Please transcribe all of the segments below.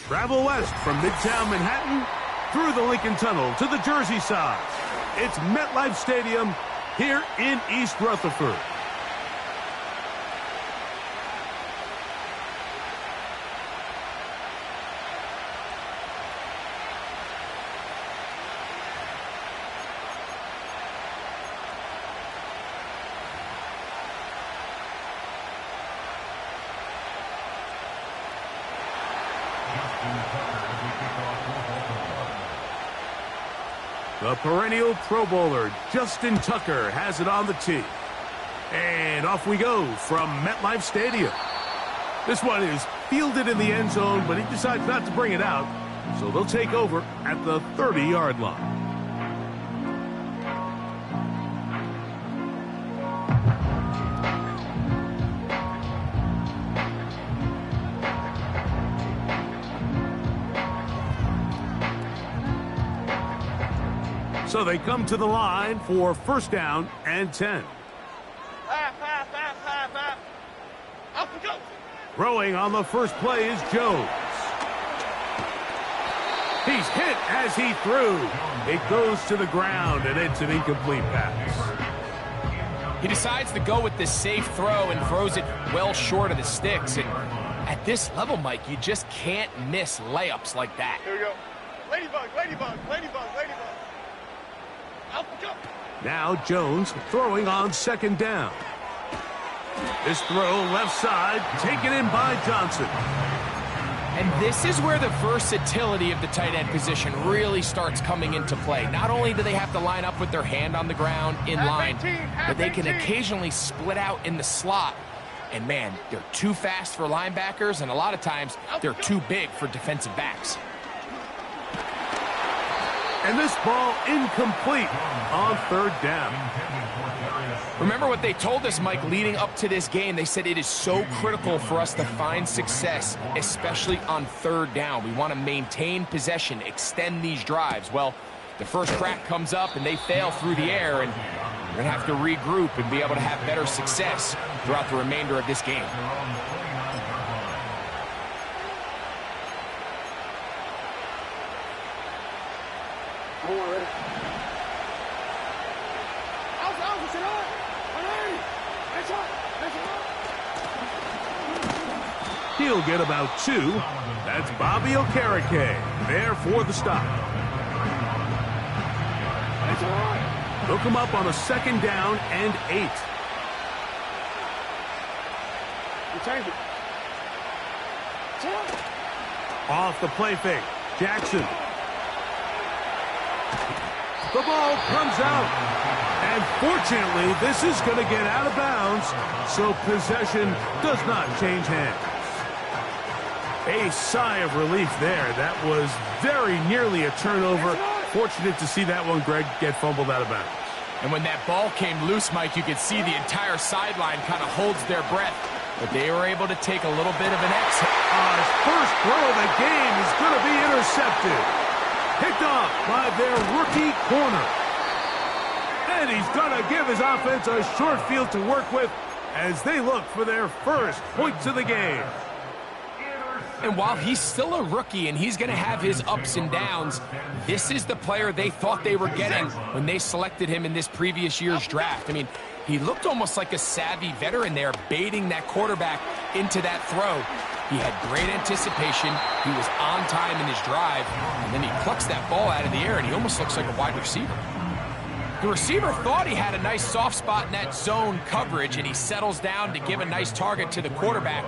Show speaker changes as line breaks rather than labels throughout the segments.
Travel west from Midtown Manhattan through the Lincoln Tunnel to the Jersey side. It's MetLife Stadium here in East Rutherford. The perennial Pro Bowler, Justin Tucker, has it on the tee. And off we go from MetLife Stadium. This one is fielded in the end zone, but he decides not to bring it out. So they'll take over at the 30-yard line. So they come to the line for first down and 10. Throwing on the first play is Jones. He's hit as he threw. It goes to the ground, and it's an incomplete pass.
He decides to go with this safe throw and throws it well short of the sticks. And at this level, Mike, you just can't miss layups like that.
Here we go. Ladybug, ladybug, ladybug, ladybug.
Now Jones throwing on second down. This throw left side, taken in by Johnson.
And this is where the versatility of the tight end position really starts coming into play. Not only do they have to line up with their hand on the ground in line, but they can occasionally split out in the slot. And man, they're too fast for linebackers, and a lot of times they're too big for defensive backs.
And this ball incomplete on third down.
Remember what they told us, Mike, leading up to this game. They said it is so critical for us to find success, especially on third down. We want to maintain possession, extend these drives. Well, the first crack comes up and they fail through the air, and we're going to have to regroup and be able to have better success throughout the remainder of this game.
He'll get about 2. That's Bobby Okereke there for the stop. They'll come up on a second down and 8. Off the play fake, Jackson. The ball comes out. And fortunately, this is going to get out of bounds, so possession does not change hands. A sigh of relief there. That was very nearly a turnover. Fortunate to see that one, Greg, get fumbled out of bounds.
And when that ball came loose, Mike, you could see the entire sideline kind of holds their breath. But they were able to take a little bit of an exit.
His first throw of the game is going to be intercepted. Picked off by their rookie corner. And he's going to give his offense a short field to work with as they look for their first points of the game.
And while he's still a rookie and he's going to have his ups and downs, this is the player they thought they were getting when they selected him in this previous year's draft. I mean, he looked almost like a savvy veteran there, baiting that quarterback into that throw. He had great anticipation. He was on time in his drive, and then he plucks that ball out of the air, and he almost looks like a wide receiver. The receiver thought he had a nice soft spot in that zone coverage, and he settles down to give a nice target to the quarterback.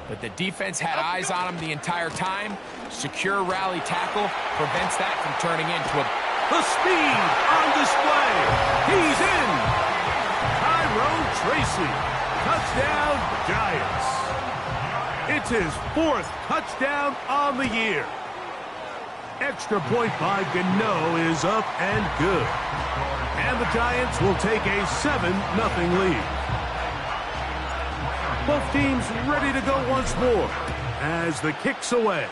But the defense had eyes on him the entire time. Secure rally tackle prevents that from turning into a...
The speed on display. He's in. Tyrone Tracy. Touchdown, Giants. It's his 4th touchdown on the year. Extra point by Gano is up and good. And the Giants will take a 7-0 lead. Both teams ready to go once more as the kick's away.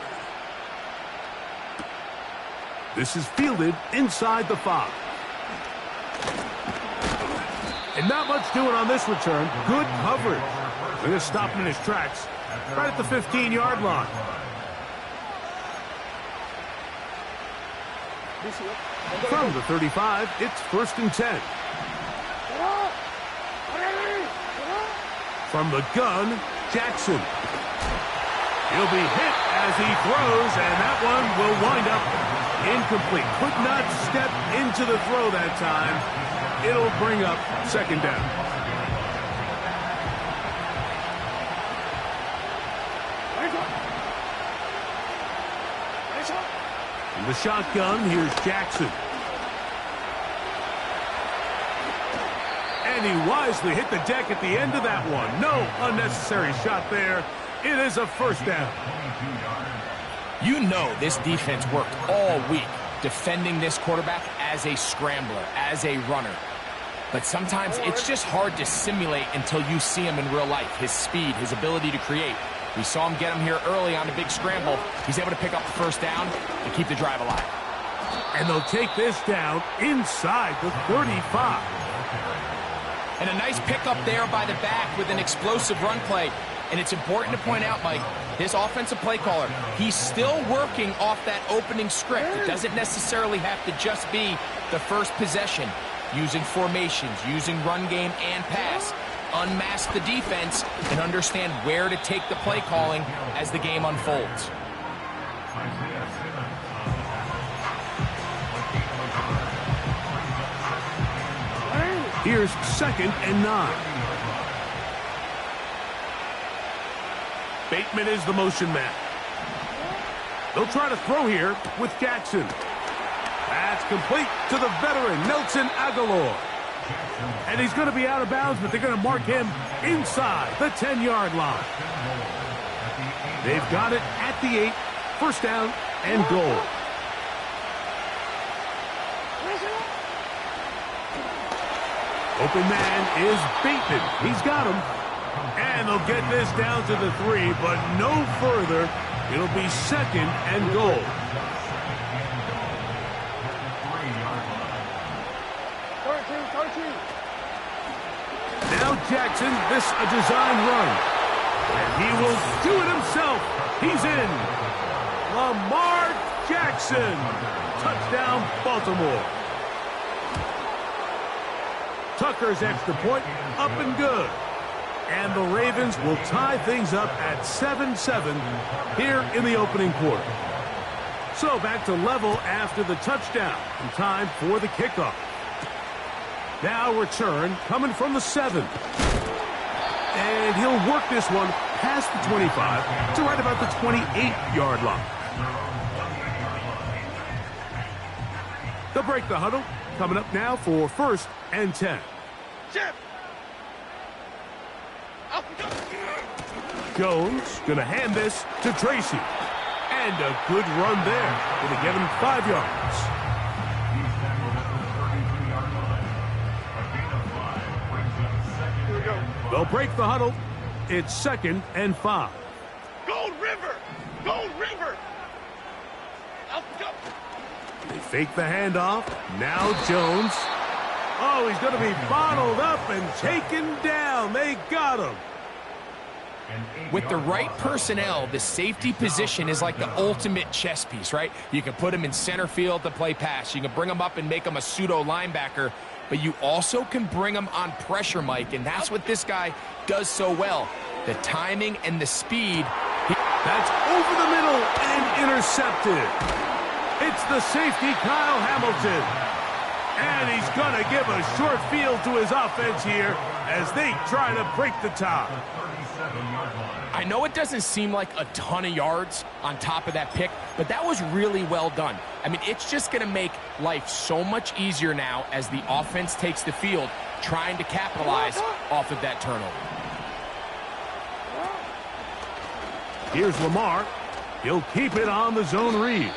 This is fielded inside the 5. And not much doing on this return. Good coverage. They're going to stop him in his tracks right at the 15-yard line. From the 35, it's 1st and 10. From the gun, Jackson. He'll be hit as he throws, and that one will wind up incomplete. Could not step into the throw that time. It'll bring up 2nd down. In the shotgun, here's Jackson. And he wisely hit the deck at the end of that one. No unnecessary shot there. It is a 1st down.
You know this defense worked all week defending this quarterback as a scrambler, as a runner. But sometimes it's just hard to simulate until you see him in real life. His speed, his ability to create. We saw him get him here early on the big scramble. He's able to pick up the 1st down and keep the drive alive.
And they'll take this down inside the 35.
And a nice pickup there by the back with an explosive run play. And it's important to point out, Mike, this offensive play caller, he's still working off that opening script. It doesn't necessarily have to just be the first possession. Using formations, using run game and pass. Unmask the defense and understand where to take the play calling as the game unfolds.
Here's 2nd and 9. Bateman is the motion man. They'll try to throw here with Jackson. That's complete to the veteran, Nelson Aguilar. And he's going to be out of bounds, but they're going to mark him inside the 10-yard line. They've got it at the 8, 1st down and goal. Open man is Bateman. He's got him. And they'll get this down to the 3, but no further. It'll be 2nd and goal. Now Jackson, this a design run. And he will do it himself. He's in. Lamar Jackson. Touchdown, Baltimore. Tucker's extra point, up and good. And the Ravens will tie things up at 7-7 here in the opening quarter. So back to level after the touchdown. And time for the kickoff. Now return coming from the 7. And he'll work this one past the 25 to right about the 28-yard line. They'll break the huddle. Coming up now for 1st and 10. Jones going to hand this to Tracy. And a good run there. Going to give him 5 yards. They'll break the huddle. It's 2nd and 5.
Gold River! Gold River!
They fake the handoff. Now Jones. Oh, he's going to be bottled up and taken down. They got him.
With the right personnel, the safety position is like the ultimate chess piece, right? You can put him in center field to play pass. You can bring him up and make him a pseudo linebacker, but you also can bring him on pressure, Mike, and that's what this guy does so well. The timing and the speed.
That's over the middle and intercepted. It's the safety, Kyle Hamilton. And he's going to give a short field to his offense here as they try to break the top.
I know it doesn't seem like a ton of yards on top of that pick, but that was really well done. I mean, it's just going to make life so much easier now as the offense takes the field, trying to capitalize off of that turnover.
Here's Lamar. He'll keep it on the zone read.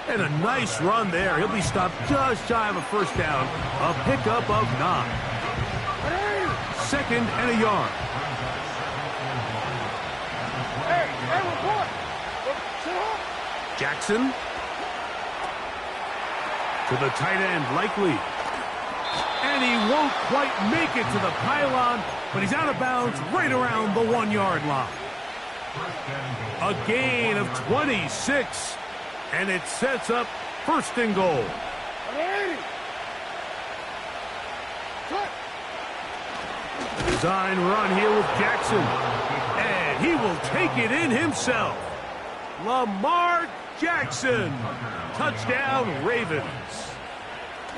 And a nice run there. He'll be stopped just shy of a first down. A pickup of 9. 2nd and a yard. Jackson. To the tight end, Likely. And he won't quite make it to the pylon, but he's out of bounds right around the 1-yard line. A gain of 26, and it sets up 1st and goal. Design run here with Jackson, and he will take it in himself. Lamar Jackson, touchdown Ravens.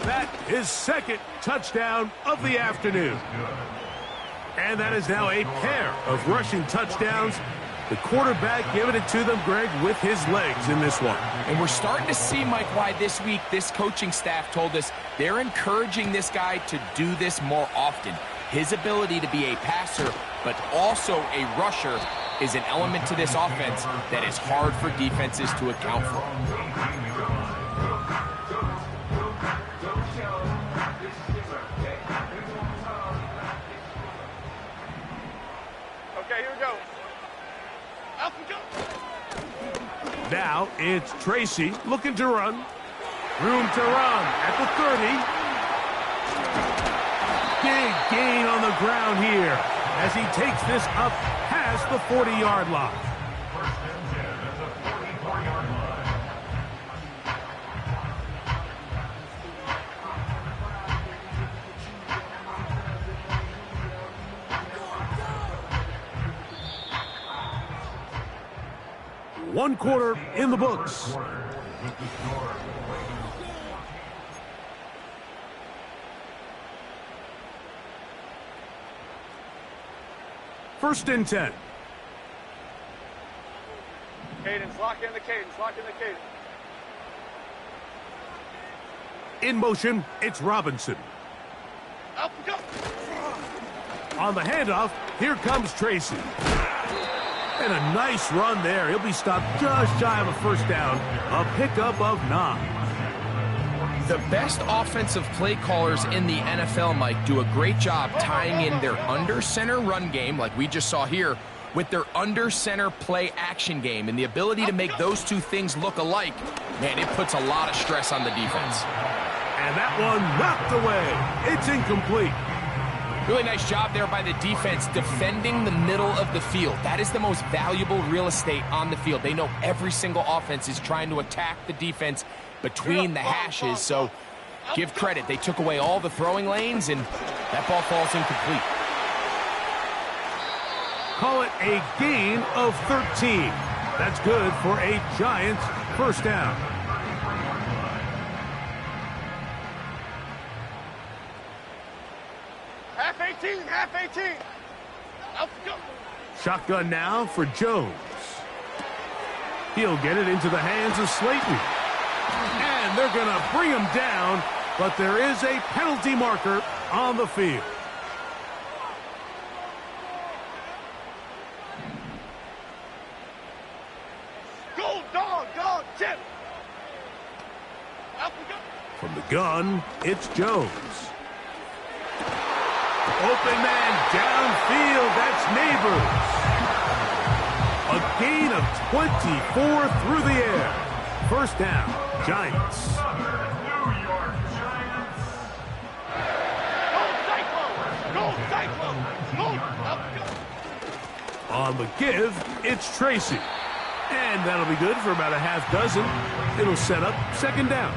That is 2nd touchdown of the afternoon. And that is now a pair of rushing touchdowns. The quarterback giving it to them, Greg, with his legs in this one.
And we're starting to see, Mike, why this week this coaching staff told us they're encouraging this guy to do this more often. His ability to be a passer, but also a rusher, is an element to this offense that is hard for defenses to account for.
Okay, here we go. Up we go.
Now it's Tracy looking to run. Room to run at the 30. Big gain on the ground here as he takes this up past the 40-yard line. One quarter in the books. First and 10.
Cadence, lock in the cadence, lock in the cadence.
In motion, it's Robinson.
Up we go.
On the handoff, here comes Tracy. And a nice run there. He'll be stopped just shy of a first down. A pickup of 9.
The best offensive play callers in the NFL, Mike, do a great job tying in their under-center run game, like we just saw here, with their under-center play action game. And the ability to make those two things look alike, man, it puts a lot of stress on the defense.
And that one knocked away. It's incomplete.
Really nice job there by the defense defending the middle of the field. That is the most valuable real estate on the field. They know every single offense is trying to attack the defense between the hashes, so give credit. They took away all the throwing lanes, and that ball falls incomplete.
Call it a gain of 13. That's good for a Giants first down.
Half 18, half 18. Up we go.
Shotgun now for Jones. He'll get it into the hands of Slayton. And they're going to bring him down, but there is a penalty marker on the field.
Go, dog, Jim. Up we go.
From the gun, it's Jones. Open man downfield, that's Neighbors. A gain of 24 through the air. First down, Giants.
Go Cyclones! Go Cyclones! Go! Up we go.
On the give, it's Tracy. And that'll be good for about a half dozen. It'll set up second down.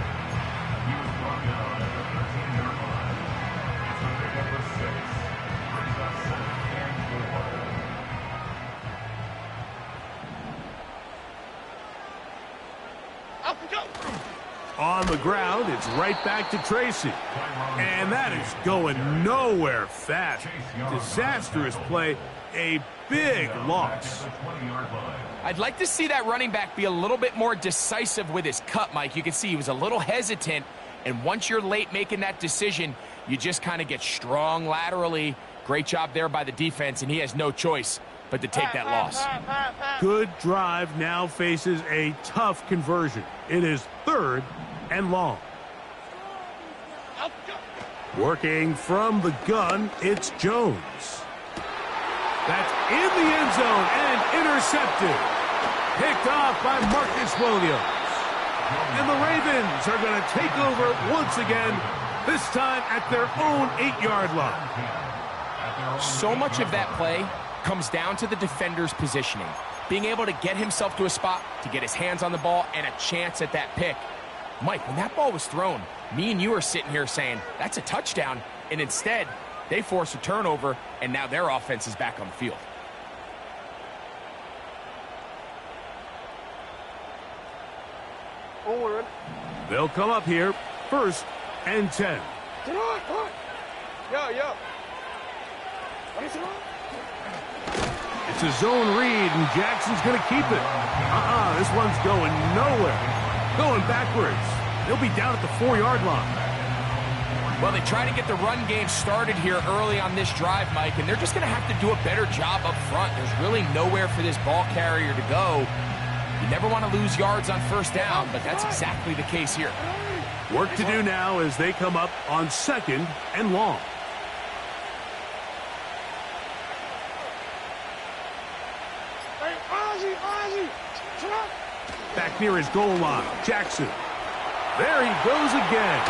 On the ground, it's right back to Tracy. And that is going nowhere fast. Disastrous play, a big loss.
I'd like to see that running back be a little bit more decisive with his cut, Mike. You can see he was a little hesitant, and once you're late making that decision, you just kind of get strong laterally. Great job there by the defense, and he has no choice but to take that loss.
Good drive now faces a tough conversion. It is 3rd and long. Working from the gun, it's Jones. That's in the end zone and intercepted. Picked off by Marcus Williams. And the Ravens are going to take over once again, this time at their own 8-yard line.
So much of that play comes down to the defender's positioning. Being able to get himself to a spot, to get his hands on the ball, and a chance at that pick. Mike, when that ball was thrown, me and you are sitting here saying, that's a touchdown, and instead, they force a turnover, and now their offense is back on the field.
They'll come up here, 1st and 10. It's a zone read, and Jackson's going to keep it. This one's going nowhere. Going backwards. He'll be down at the 4-yard line.
Well, they try to get the run game started here early on this drive, Mike, and they're just going to have to do a better job up front. There's really nowhere for this ball carrier to go. You never want to lose yards on 1st down, but that's exactly the case here.
Work to do now as they come up on 2nd and long. Back near his goal line, Jackson. There he goes again.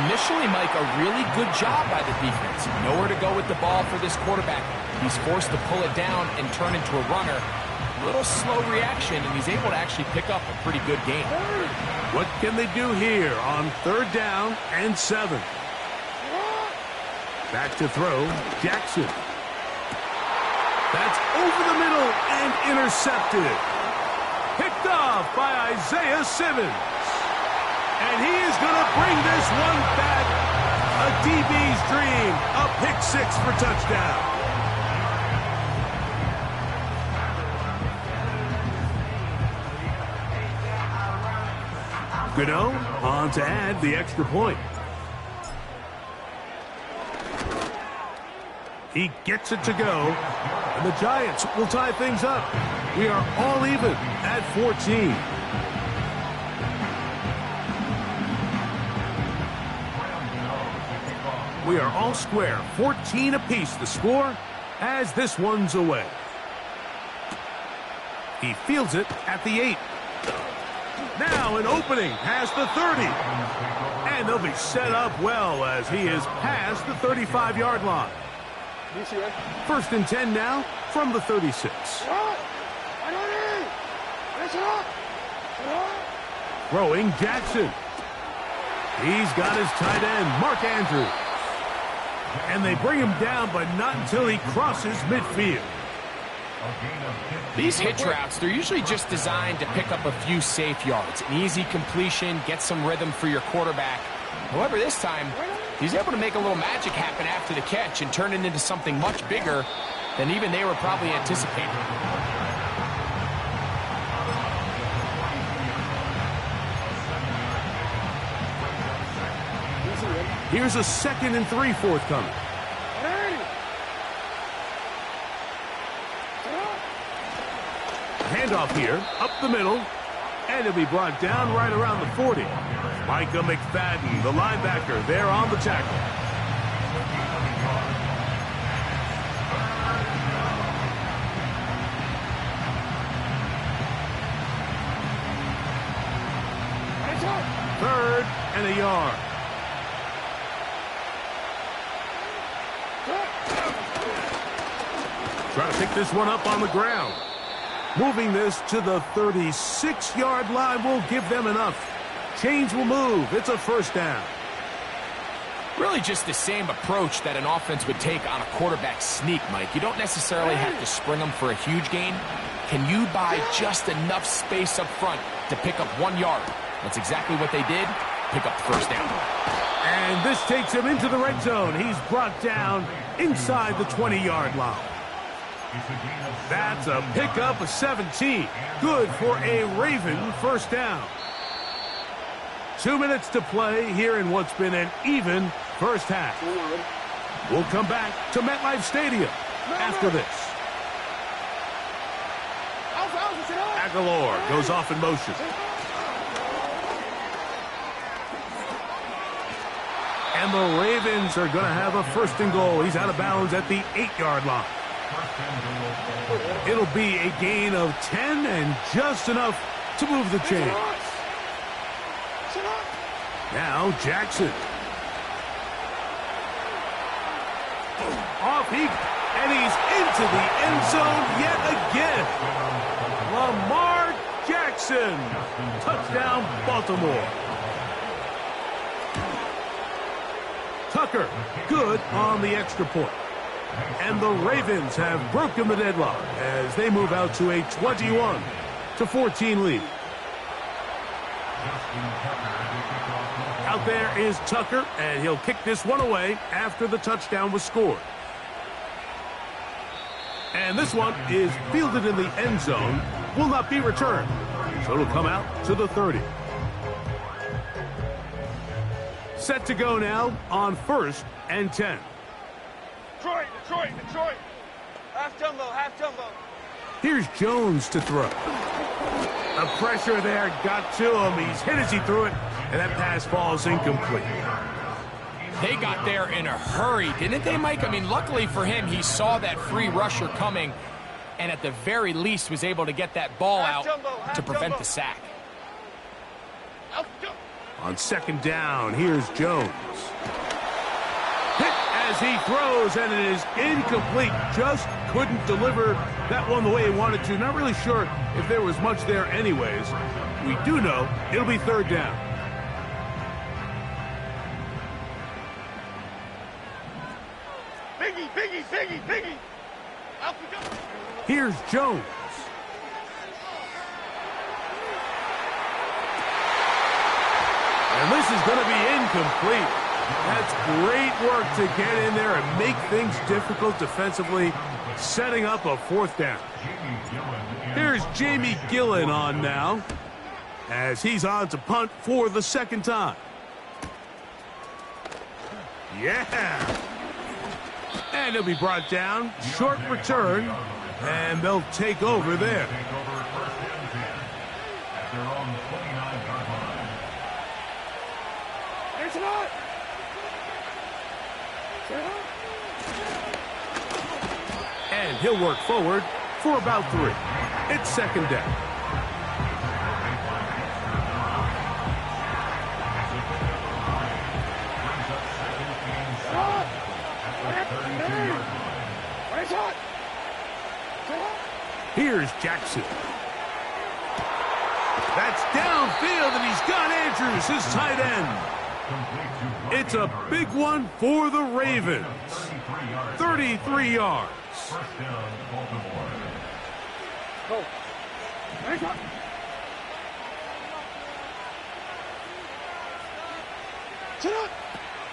Initially, Mike, a really good job by the defense. Nowhere to go with the ball for this quarterback. He's forced to pull it down and turn into a runner. A little slow reaction, and he's able to actually pick up a pretty good game.
What can they do here on 3rd down and 7? Back to throw, Jackson. That's over the middle and intercepted. Picked off by Isaiah Simmons. And he is going to bring this one back. A DB's dream. A pick 6 for touchdown. Gano on to add the extra point. He gets it to go. And the Giants will tie things up. We are all even at 14. We are all square, 14 apiece the score as this one's away. He fields it at the 8. Now an opening past the 30. And they'll be set up well as he is past the 35-yard line. 1st and 10 now from the 36. Throwing Jackson. He's got his tight end, Mark Andrews. And they bring him down, but not until he crosses midfield.
These hitch routes, they're usually just designed to pick up a few safe yards. An easy completion, get some rhythm for your quarterback. However, this time, he's able to make a little magic happen after the catch and turn it into something much bigger than even they were probably anticipating.
Here's a 2nd and 3 forthcoming. Handoff here, up the middle, and it'll be brought down right around the 40. Micah McFadden, the linebacker, there on the tackle. Third and a yard. Trying to pick this one up on the ground. Moving this to the 36-yard line will give them enough. Chains will move. It's a first down.
Really just the same approach that an offense would take on a quarterback sneak, Mike. You don't necessarily have to spring them for a huge gain. Can you buy just enough space up front to pick up 1 yard? That's exactly what they did. Pick up the first down.
And this takes him into the red zone. He's brought down inside the 20-yard line. That's a pickup of 17. Good for a Raven first down. 2 minutes to play here in what's been an even first half. We'll come back to MetLife Stadium after this. Aguilar goes off in motion. And the Ravens are going to have a first and goal. He's out of bounds at the 8-yard line. It'll be a gain of 10 and just enough to move the chain. Now Jackson. Off and he's into the end zone yet again. Lamar Jackson. Touchdown, Baltimore. Tucker, good on the extra point. And the Ravens have broken the deadlock as they move out to a 21-14 lead. Out there is Tucker, and he'll kick this one away after the touchdown was scored. And this one is fielded in the end zone, will not be returned. So it'll come out to the 30. Set to go now on 1st and 10.
Detroit. Half jumbo.
Here's Jones to throw. The pressure there got to him. He's hit as he threw it, and that pass falls incomplete.
They got there in a hurry, didn't they, Mike? I mean, luckily for him, he saw that free rusher coming, and at the very least was able to get that ball out to prevent the sack.
On 2nd down, here's Jones. Hit as he throws, and it is incomplete. Just couldn't deliver that one the way he wanted to. Not really sure if there was much there anyways. We do know it'll be 3rd down.
Biggie.
Here's Jones. And this is going to be incomplete. That's great work to get in there and make things difficult defensively, setting up a 4th down. Here's Jamie Gillen on now, as he's on to punt for the 2nd time. Yeah! And he'll be brought down. Short return, and they'll take over there. And he'll work forward for about 3. It's 2nd down. Here's Jackson. That's downfield, and he's got Andrews, his tight end. It's a big one for the Ravens. 33 yards.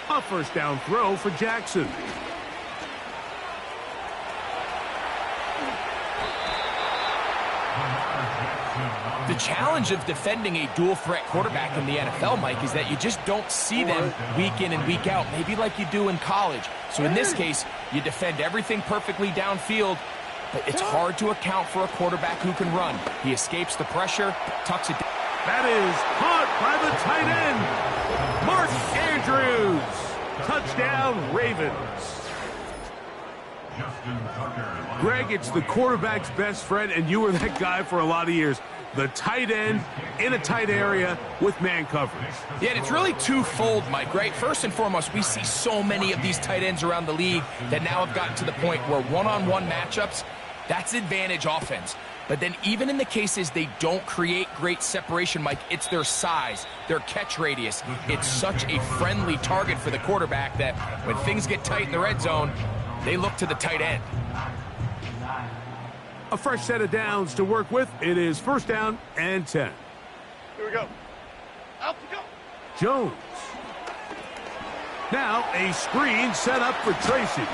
A 1st down throw for Jackson.
The challenge of defending a dual-threat quarterback in the NFL, Mike, is that you just don't see them week in and week out, maybe like you do in college. So in this case, you defend everything perfectly downfield, but it's hard to account for a quarterback who can run. He escapes the pressure, tucks it down.
That is caught by the tight end, Mark Andrews. Touchdown, Ravens. Greg, it's the quarterback's best friend, and you were that guy for a lot of years. The tight end in a tight area with man coverage.
Yeah, and it's really twofold, Mike, right? First and foremost, we see so many of these tight ends around the league that now have gotten to the point where one-on-one matchups That's advantage offense. But then even in the cases they don't create great separation, Mike, it's their size, their catch radius. It's such a friendly target for the quarterback that when things get tight in the red zone, they look to the tight end.
A fresh set of downs to work with. It is 1st down and 10.
Here we go. Out we go.
Jones. Now a screen set up for Tracy.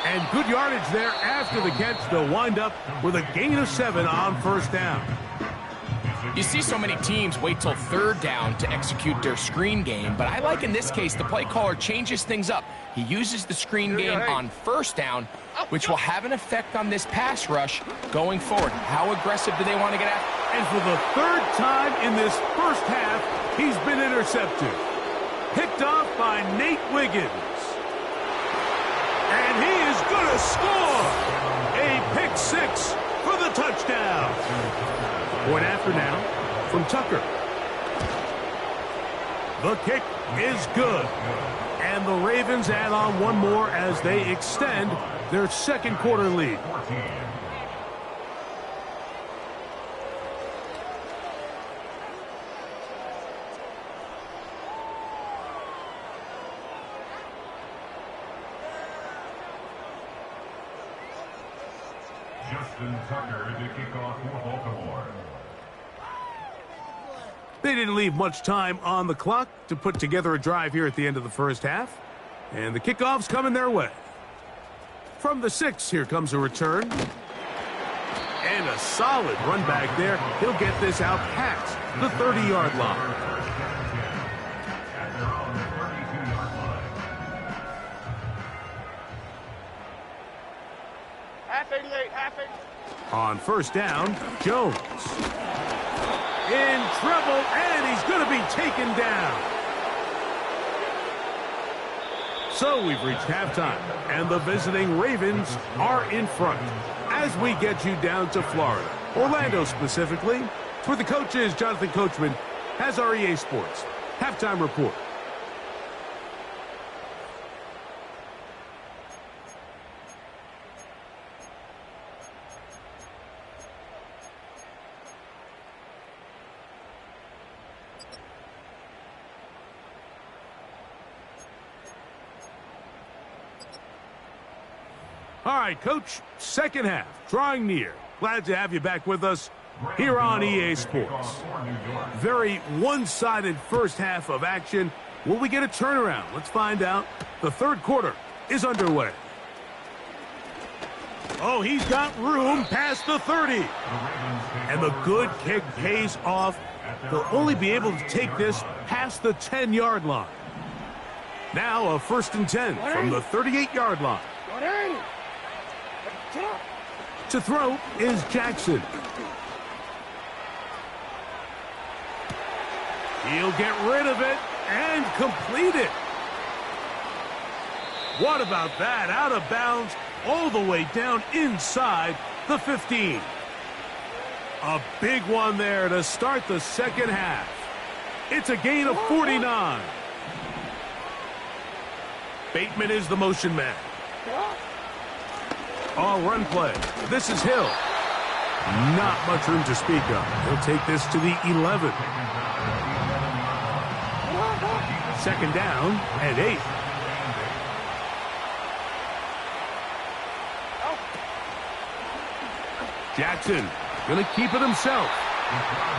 And good yardage there after the catch. They'll wind up with a gain of 7 on 1st down.
You see so many teams wait till 3rd down to execute their screen game, but I like in this case the play caller changes things up. He uses the screen game on 1st down, which will have an effect on this pass rush going forward. How aggressive do they want to get after?
And for the 3rd time in this first half, he's been intercepted. Picked off by Nate Wiggins. And he is going to score! A pick 6 for the touchdown. Point after now from Tucker. The kick is good. And the Ravens add on one more as they extend their 2nd quarter lead.
Justin Tucker to kick off for Baltimore.
They didn't leave much time on the clock to put together a drive here at the end of the first half. And the kickoff's coming their way. From the 6, here comes a return. And a solid run back there. He'll get this out past the 30-yard line.
Half 88, half 88.
On 1st down, Jones. In trouble, and he's going to be taken down. So we've reached halftime, and the visiting Ravens are in front as we get you down to Florida, Orlando specifically. For the coaches, Jonathan Coachman has our EA Sports halftime report. All right, Coach, 2nd half, drawing near. Glad to have you back with us here on EA Sports. Very one-sided first half of action. Will we get a turnaround? Let's find out. The 3rd quarter is underway. Oh, he's got room past the 30. And the good kick pays off. They'll only be able to take this past the 10-yard line. Now a 1st and 10 from the 38-yard line. To throw is Jackson. He'll get rid of it and complete it. What about that? Out of bounds all the way down inside the 15. A big one there to start the 2nd half. It's a gain of 49. Bateman is the motion man. On run play. This is Hill. Not much room to speak of. He'll take this to the 11. 2nd down and 8. Jackson going to keep it himself.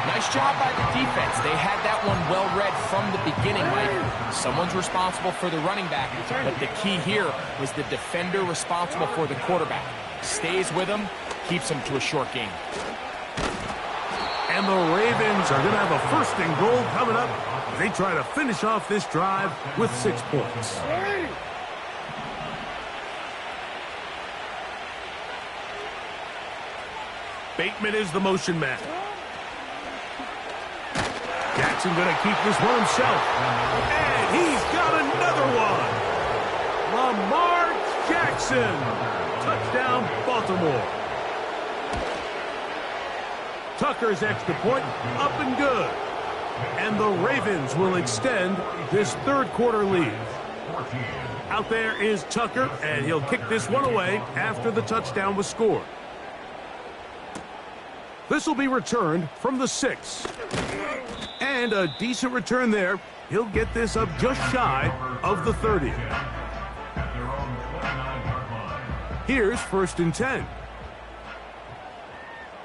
Nice job by the defense. They had that one well read from the beginning, Mike. Someone's responsible for the running back, but the key here was the defender responsible for the quarterback. Stays with him, keeps him to a short game.
And the Ravens are going to have a 1st and goal coming up. They try to finish off this drive with 6 points. Bateman is the motion man. Jackson going to keep this one himself. And he's got another one. Lamar Jackson. Touchdown, Baltimore. Tucker's extra point up and good. And the Ravens will extend this 3rd quarter lead. Out there is Tucker, and he'll kick this one away after the touchdown was scored. This will be returned from the 6. And a decent return there. He'll get this up just shy of the 30. Here's 1st and 10.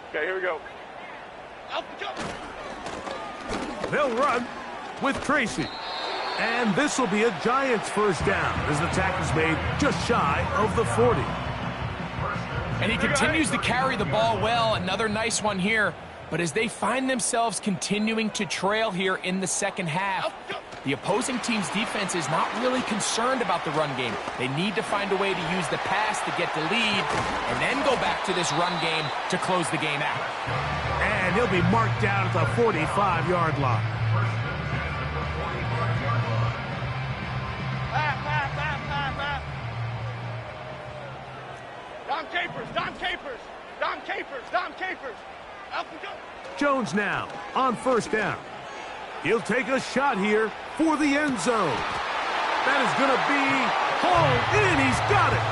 Okay, here we go.
They'll run with Tracy. And this will be a Giants 1st down as the tackle's made just shy of the 40.
And he continues to carry the ball well. Another nice one here. But as they find themselves continuing to trail here in the second half, the opposing team's defense is not really concerned about the run game. They need to find a way to use the pass to get the lead and then go back to this run game to close the game out.
And he'll be marked down at the 45-yard line.
Dom Capers, Dom Capers, Dom Capers, Dom Capers. Up and go.
Jones now on 1st down. He'll take a shot here for the end zone. That is going to be hauled in. He's got it.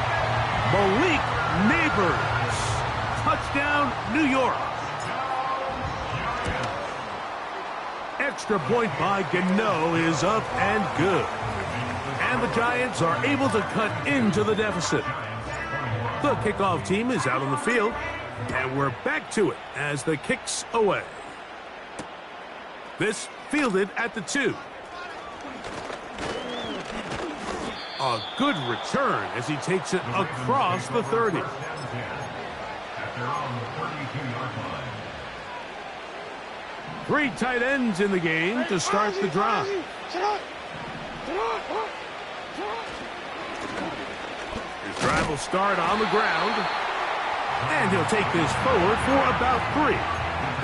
Malik Neighbors. Touchdown, New York. Extra point by Gano is up and good. And the Giants are able to cut into the deficit. The kickoff team is out on the field, and we're back to it as the kick's away. This fielded at the 2. A good return as he takes it across the 30. Three tight ends in the game to start the drive. His drive will start on the ground. And he'll take this forward for about 3.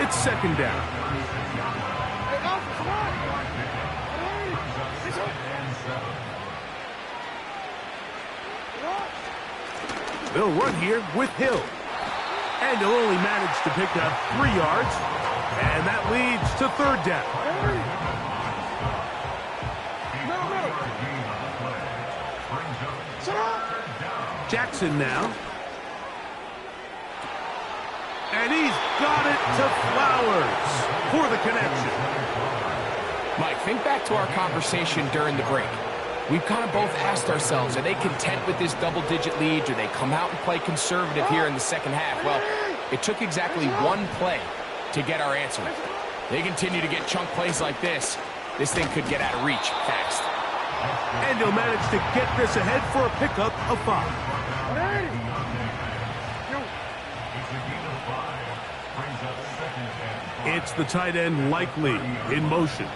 It's 2nd down. They'll run here with Hill. And he'll only manage to pick up 3 yards. And that leads to 3rd down. Jackson now. And he's got it to Flowers for the connection.
Mike, think back to our conversation during the break. We've kind of both asked ourselves, are they content with this double-digit lead? Do they come out and play conservative here in the second half? Well, it took exactly 1 play to get our answer. They continue to get chunk plays like this. This thing could get out of reach fast.
And he'll manage to get this ahead for a pickup of 5. It's the tight end Likely in motion.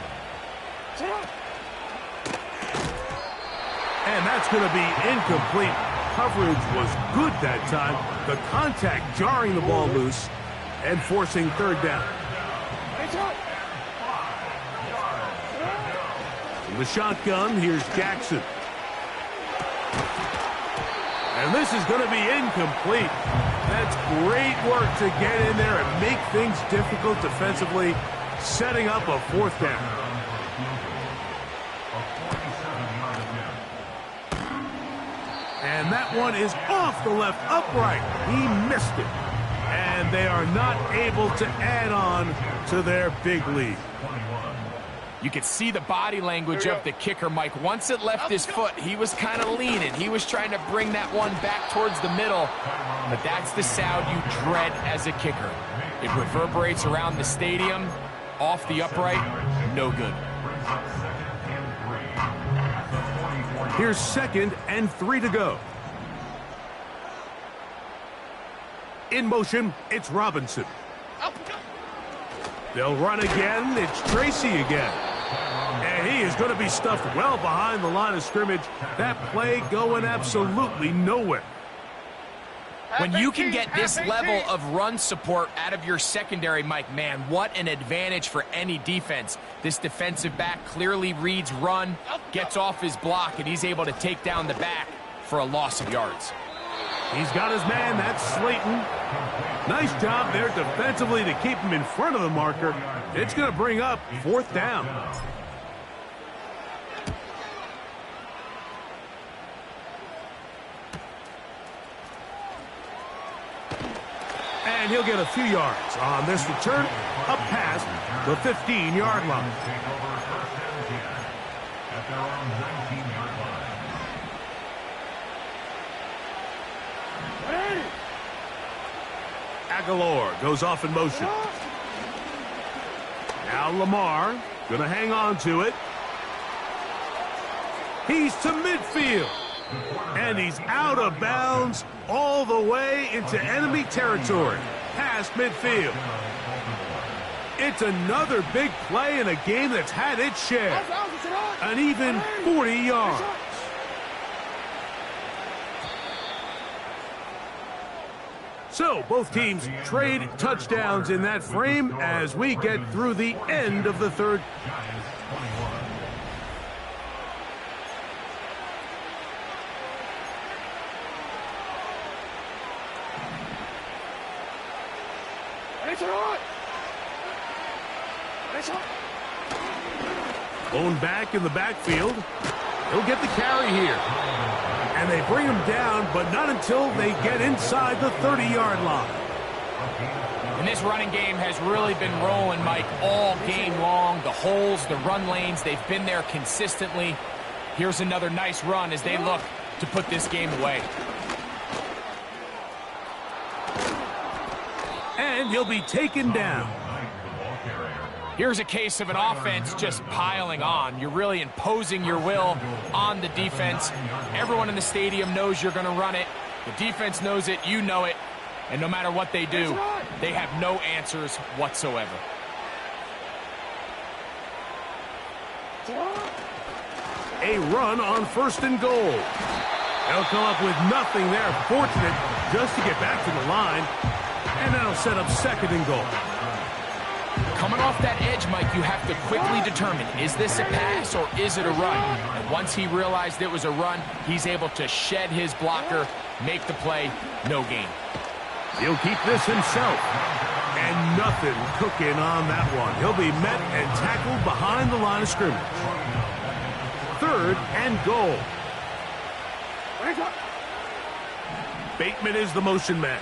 And that's going to be incomplete. Coverage was good that time. The contact jarring the ball loose and forcing 3rd down. In the shotgun, here's Jackson. And this is going to be incomplete. That's great work to get in there and make things difficult defensively, setting up a 4th down. And that one is off the left upright. He missed it. And they are not able to add on to their big lead.
You could see the body language of the kicker, Mike. Once it left his foot, he was kind of leaning. He was trying to bring that one back towards the middle. But that's the sound you dread as a kicker. It reverberates around the stadium, off the upright, no good.
Here's 2nd and 3 to go. In motion, it's Robinson. They'll run again. It's Tracy again. And he is going to be stuffed well behind the line of scrimmage. That play going absolutely nowhere.
When you can get this level of run support out of your secondary, Mike, man, what an advantage for any defense. This defensive back clearly reads run, gets off his block, and he's able to take down the back for a loss of yards.
He's got his man. That's Slayton. Nice job there defensively to keep him in front of the marker. It's going to bring up 4th down. And he'll get a few yards on this return up past the 15-yard line.
Take over first and 10 at their own 19-yard line.
Aguilar goes off in motion. Now Lamar gonna hang on to it. He's to midfield. And he's out of bounds all the way into enemy territory, past midfield. It's another big play in a game that's had its share. An even 40 yards. So both teams trade touchdowns in that frame as we get through the end of the third.
Giants 21.
Blown back in the backfield. He'll get the carry here. And they bring him down, but not until they get inside the 30-yard line.
And this running game has really been rolling, Mike, all game long. The holes, the run lanes, they've been there consistently. Here's another nice run as they look to put this game away.
And he'll be taken down.
Here's a case of an offense just piling on. You're really imposing your will on the defense. Everyone in the stadium knows you're going to run it. The defense knows it, you know it. And no matter what they do, they have no answers whatsoever.
A run on first and goal. They'll come up with nothing there. Fortunate just to get back to the line. And that'll set up second and goal.
Coming off that edge, Mike, you have to quickly determine, is this a pass or is it a run? And once he realized it was a run, he's able to shed his blocker, make the play, no gain.
He'll keep this himself. And nothing cooking on that one. He'll be met and tackled behind the line of scrimmage. Third and goal. Bateman is the motion man.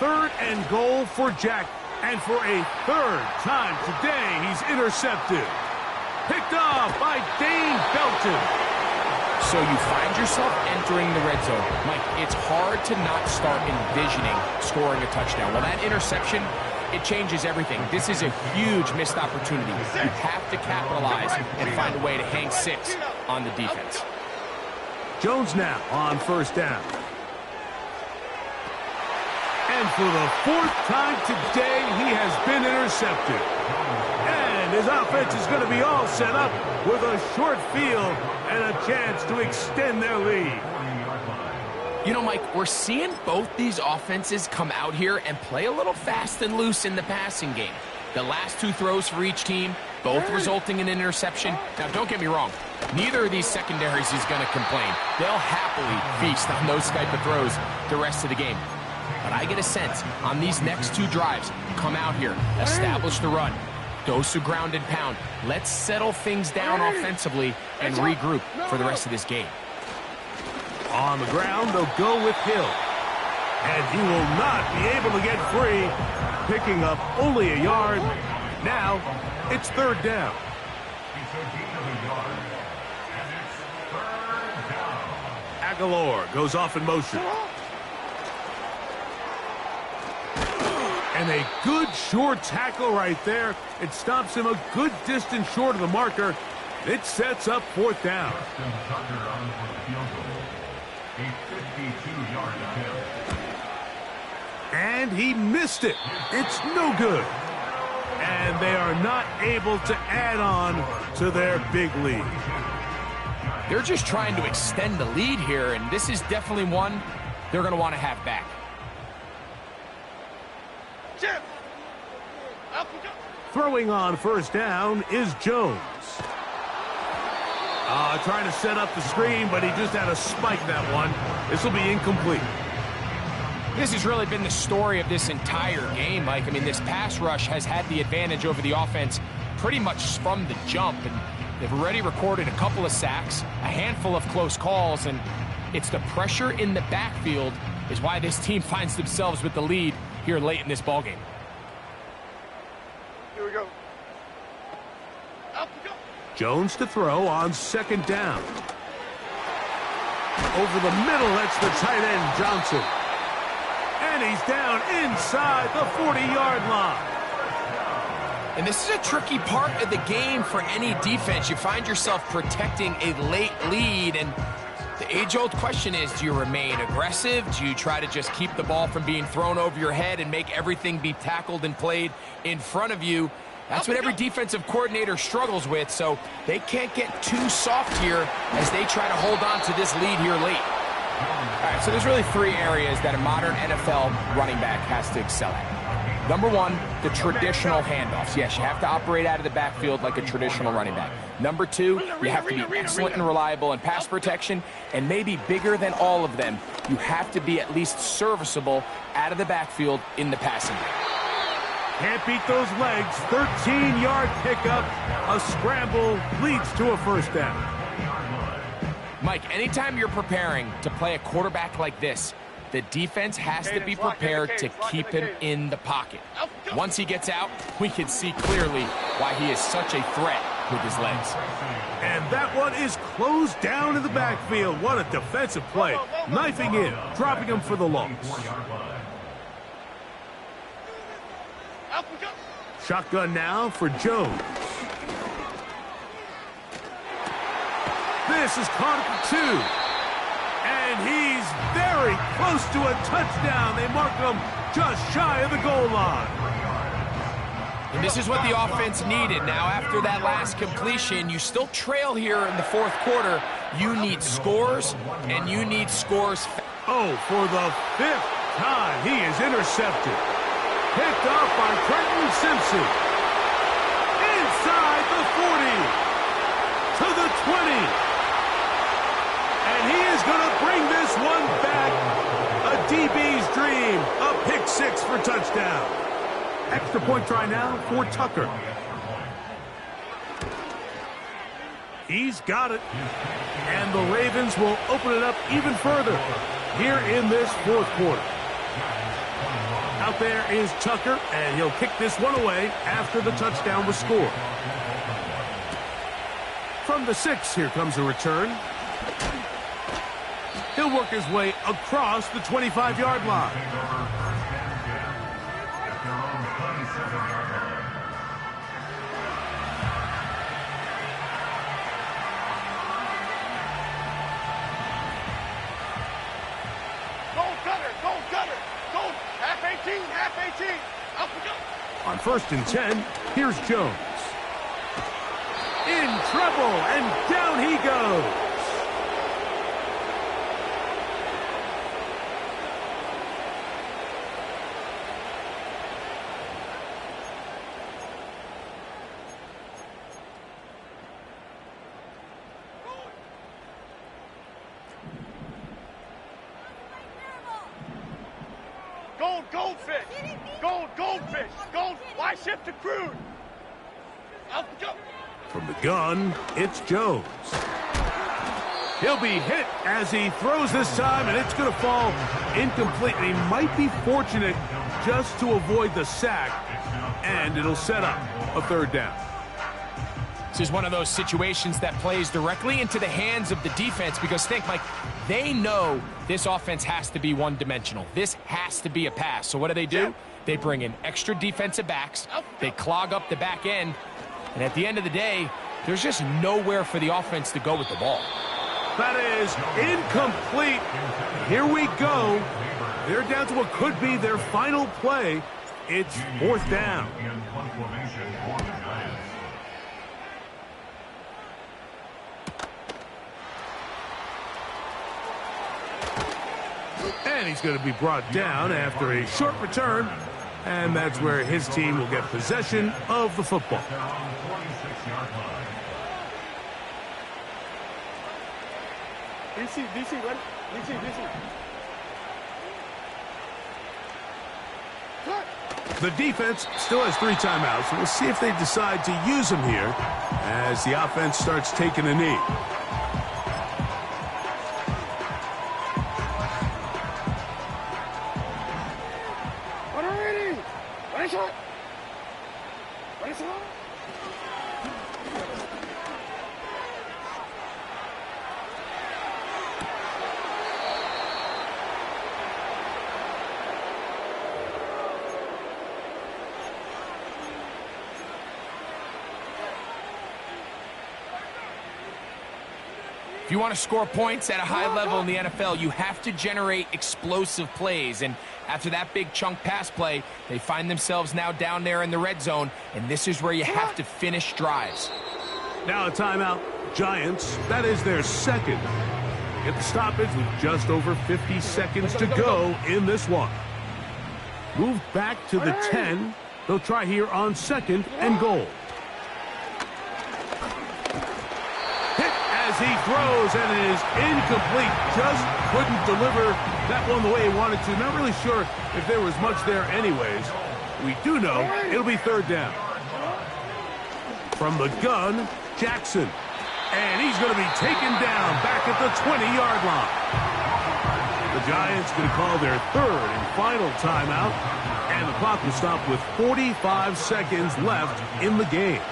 Third and goal for Jack. And for a third time today, he's intercepted. Picked off by Dane Belton.
So you find yourself entering the red zone. Mike, it's hard to not start envisioning scoring a touchdown. Well, that interception, it changes everything. This is a huge missed opportunity. You have to capitalize and find a way to hang six on the defense.
Jones now on first down. And for the fourth time today, he has been intercepted. And his offense is going to be all set up with a short field and a chance to extend their lead.
You know, Mike, we're seeing both these offenses come out here and play a little fast and loose in the passing game. The last two throws for each team, both resulting in an interception. Now, don't get me wrong. Neither of these secondaries is going to complain. They'll happily feast on those type of throws the rest of the game. But I get a sense on these next two drives, come out here, establish the run, dose of ground and pound. Let's settle things down offensively and regroup for the rest of this game.
On the ground, they'll go with Hill. And he will not be able to get free, picking up only a yard. Now, it's third down. Aguilar goes off in motion. And a good short tackle right there. It stops him a good distance short of the marker. It sets up fourth down. And he missed it. It's no good. And they are not able to add on to their big lead.
They're just trying to extend the lead here, and this is definitely one they're going to want to have back.
Throwing on first down is Jones. Trying to set up the screen, but he just had to spike that one. This will be incomplete.
This has really been the story of this entire game, Mike. I mean, this pass rush has had the advantage over the offense pretty much from the jump, and they've already recorded a couple of sacks, a handful of close calls, and it's the pressure in the backfield is why this team finds themselves with the lead here late in this ballgame.
Here we go. Up we go.
Jones to throw on second down. Over the middle, that's the tight end, Johnson. And he's down inside the 40-yard line.
And this is a tricky part of the game for any defense. You find yourself protecting a late lead, and the age-old question is, do you remain aggressive? Do you try to just keep the ball from being thrown over your head and make everything be tackled and played in front of you? That's what every defensive coordinator struggles with, so they can't get too soft here as they try to hold on to this lead here late. All right, so there's really three areas that a modern NFL running back has to excel at. Number one, the traditional handoffs. Yes, you have to operate out of the backfield like a traditional running back. Number two, you have to be excellent and reliable in pass protection, and maybe bigger than all of them, you have to be at least serviceable out of the backfield in the passing game.
Can't beat those legs. 13-yard pickup. A scramble leads to a first down.
Mike, anytime you're preparing to play a quarterback like this, the defense has to be prepared to keep him in the pocket. Once he gets out, we can see clearly why he is such a threat with his legs.
And that one is closed down in the backfield. What a defensive play. Knifing in, dropping him for the loss.
Up we go.
Shotgun now for Jones. This is caught at the 2. And he's very close to a touchdown. They mark him just shy of the goal line.
And this is what the offense needed. Now, after that last completion, you still trail here in the fourth quarter. You need scores, and you need scores.
Oh, for the 5th time, he is intercepted. Picked off by Trenton Simpson. Inside the 40. To the 20. And he is going to bring this one back. A DB's dream. A pick 6 for touchdown. Extra point try now for Tucker. He's got it. And the Ravens will open it up even further here in this fourth quarter. Out there is Tucker, and he'll kick this one away after the touchdown was scored. From the 6, here comes a return. He'll work his way across the 25-yard line.
Half 18. Up we go.
On 1st and 10, here's Jones. In trouble, and down he goes.
Goldfish. Goldfish. Why shift to crude? Up we go.
From the gun, it's Jones. He'll be hit as he throws this time, and it's going to fall incomplete. He might be fortunate just to avoid the sack, and it'll set up a 3rd down.
This is one of those situations that plays directly into the hands of the defense because, think, Mike, they know this offense has to be one-dimensional. This has to be a pass. So what do? They bring in extra defensive backs. They clog up the back end. And at the end of the day, there's just nowhere for the offense to go with the ball.
That is incomplete. Here we go. They're down to what could be their final play. It's 4th down. And he's going to be brought down after a short return. And that's where his team will get possession of the football.
DC, ready? DC.
The defense still has 3 timeouts. We'll see if they decide to use them here as the offense starts taking a knee.
set. Ready, set.
If you want to score points at a high level in the NFL, you have to generate explosive plays. And after that big chunk pass play, they find themselves now down there in the red zone, and this is where you have to finish drives.
Now a timeout. Giants, that is their second. Get the stoppage with just over 50 seconds to go in this one. Move back to the 10. They'll try here on second and goal. As he throws, and it is incomplete. Just couldn't deliver that one the way he wanted to. Not really sure if there was much there anyways. We do know it'll be third down. From the gun, Jackson. And he's going to be taken down back at the 20-yard line. The Giants going to call their third and final timeout. And the clock will stop with 45 seconds left in the game.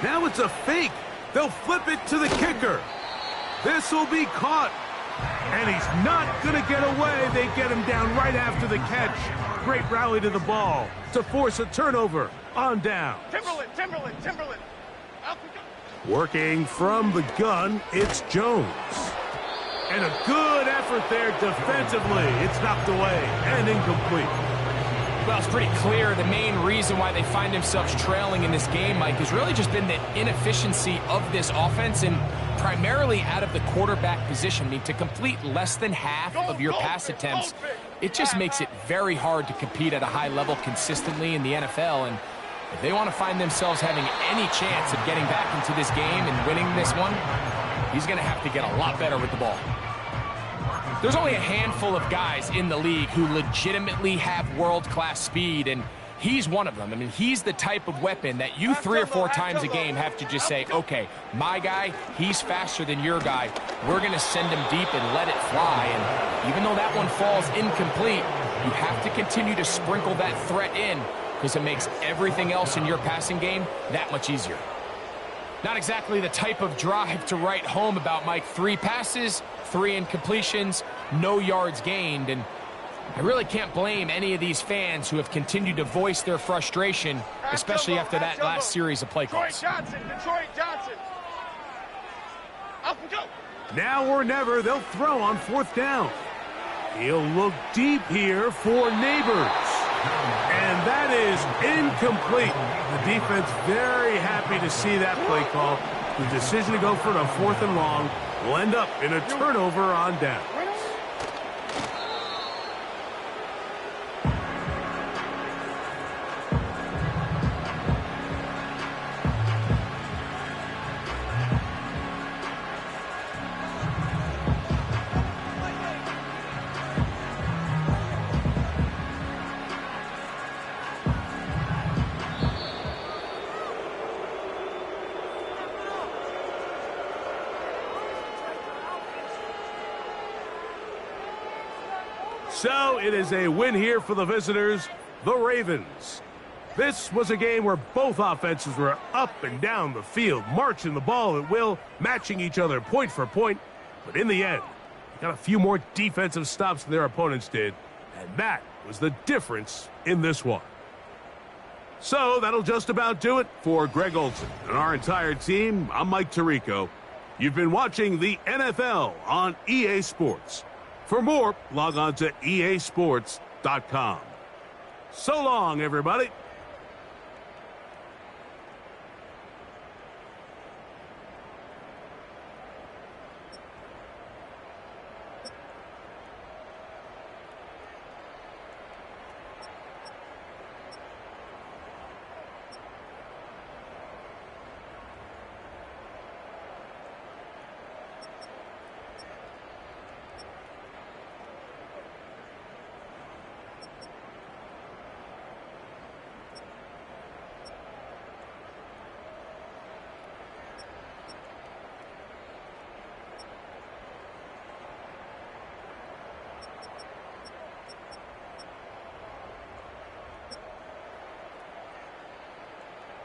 Now it's a fake. They'll flip it to the kicker. This will be caught. And he's not going to get away. They get him down right after the catch. Great rally to the ball to force a turnover on down.
Timberland.
Working from the gun, it's Jones. And a good effort there defensively. It's knocked away and incomplete.
Well, it's pretty clear the main reason why they find themselves trailing in this game, Mike, has really just been the inefficiency of this offense and primarily out of the quarterback position. I mean, to complete less than half of your pass attempts, it just makes it very hard to compete at a high level consistently in the NFL. And if they want to find themselves having any chance of getting back into this game and winning this one, he's going to have to get a lot better with the ball. There's only a handful of guys in the league who legitimately have world-class speed, and he's one of them. I mean, he's the type of weapon that you 3 or 4 times a game have to just say, okay, my guy, he's faster than your guy. We're going to send him deep and let it fly. And even though that one falls incomplete, you have to continue to sprinkle that threat in because it makes everything else in your passing game that much easier. Not exactly the type of drive to write home about, Mike. 3 passes, 3 incompletions, no yards gained. And I really can't blame any of these fans who have continued to voice their frustration, especially after that last series of play calls.
Detroit Johnson. Up and go.
Now or never, they'll throw on 4th down. He'll look deep here for Neighbors. And that is incomplete. The defense very happy to see that play call. The decision to go for it on 4th and long will end up in a turnover on down. So it is a win here for the visitors, the Ravens. This was a game where both offenses were up and down the field, marching the ball at will, matching each other point for point. But in the end, they got a few more defensive stops than their opponents did, and that was the difference in this one. So that'll just about do it for Greg Olsen and our entire team. I'm Mike Tirico. You've been watching the NFL on EA Sports. For more, log on to easports.com. So long, everybody.